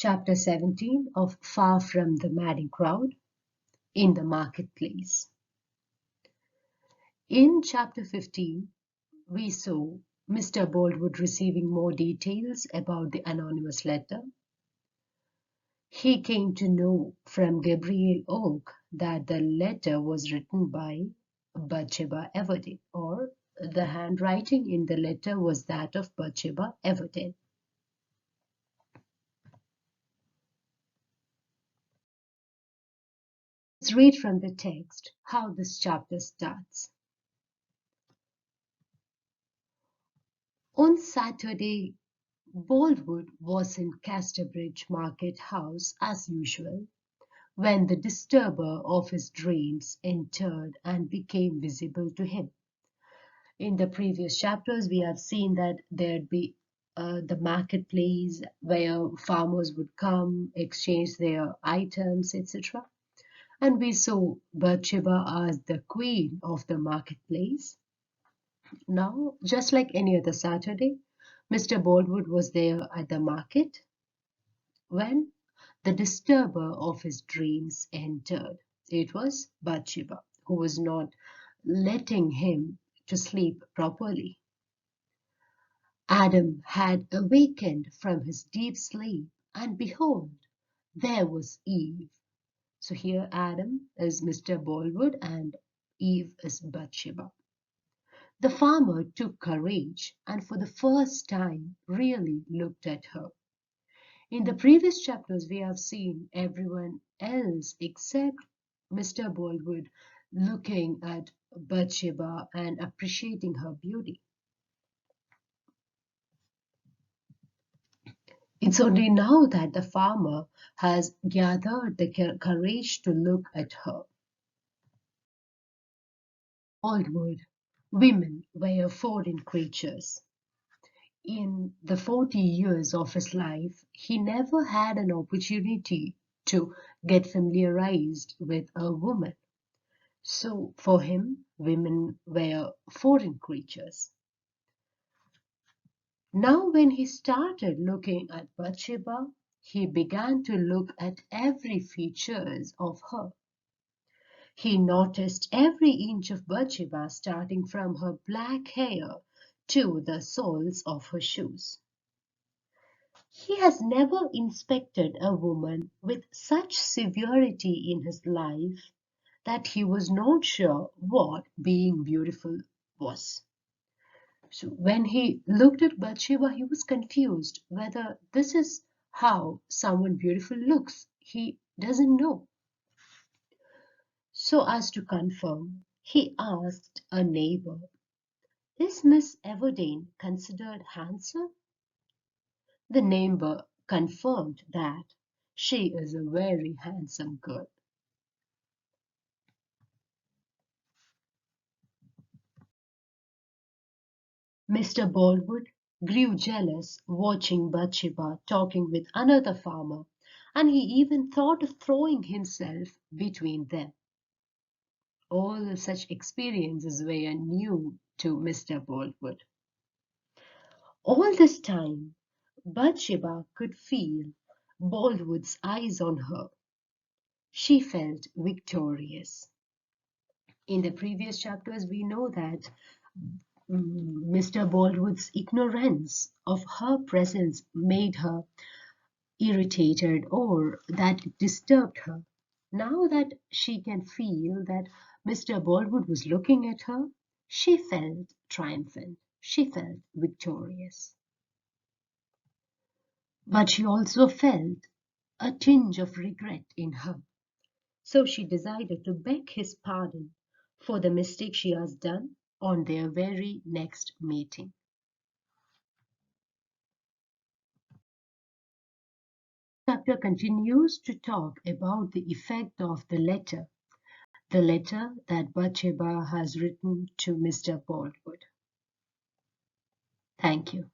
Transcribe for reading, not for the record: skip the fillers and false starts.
Chapter 17 of Far from the Madding Crowd in the Marketplace. In Chapter 15, we saw Mr. Boldwood receiving more details about the anonymous letter. He came to know from Gabriel Oak that the letter was written by Bathsheba Everdeen, or the handwriting in the letter was that of Bathsheba Everdeen. Let's read from the text how this chapter starts. On Saturday, Boldwood was in Casterbridge Market House as usual, when the disturber of his dreams entered and became visible to him. In the previous chapters, we have seen that there'd be the marketplace where farmers would come, exchange their items, etc. And we saw Bathsheba as the queen of the marketplace. Now, just like any other Saturday, Mr. Boldwood was there at the market when the disturber of his dreams entered. It was Bathsheba, who was not letting him to sleep properly. Adam had awakened from his deep sleep, and behold, there was Eve. So here Adam is Mr. Boldwood and Eve is Bathsheba. The farmer took courage and for the first time really looked at her. In the previous chapters, we have seen everyone else except Mr. Boldwood looking at Bathsheba and appreciating her beauty. It's only now that the farmer has gathered the courage to look at her. Boldwood, women were foreign creatures. In the 40 years of his life, he never had an opportunity to get familiarized with a woman. So for him, women were foreign creatures. Now when he started looking at Bathsheba, he began to look at every features of her. He noticed every inch of Bathsheba, starting from her black hair to the soles of her shoes. He has never inspected a woman with such severity in his life that he was not sure what being beautiful was. So when he looked at Bathsheba, he was confused whether this is how someone beautiful looks. He doesn't know. So as to confirm, he asked a neighbor, "Is Miss Everdeen considered handsome?" The neighbor confirmed that she is a very handsome girl. Mr. Boldwood grew jealous watching Bathsheba talking with another farmer, and he even thought of throwing himself between them. All such experiences were new to Mr. Boldwood. All this time, Bathsheba could feel Boldwood's eyes on her. She felt victorious. In the previous chapters, we know that Mr. Baldwood's ignorance of her presence made her irritated or that it disturbed her. Now that she can feel that Mr. Baldwood was looking at her, she felt triumphant. She felt victorious. But she also felt a tinge of regret in her. So she decided to beg his pardon for the mistake she has done on their very next meeting. The chapter continues to talk about the effect of the letter that Bathsheba has written to Mr. Boldwood. Thank you.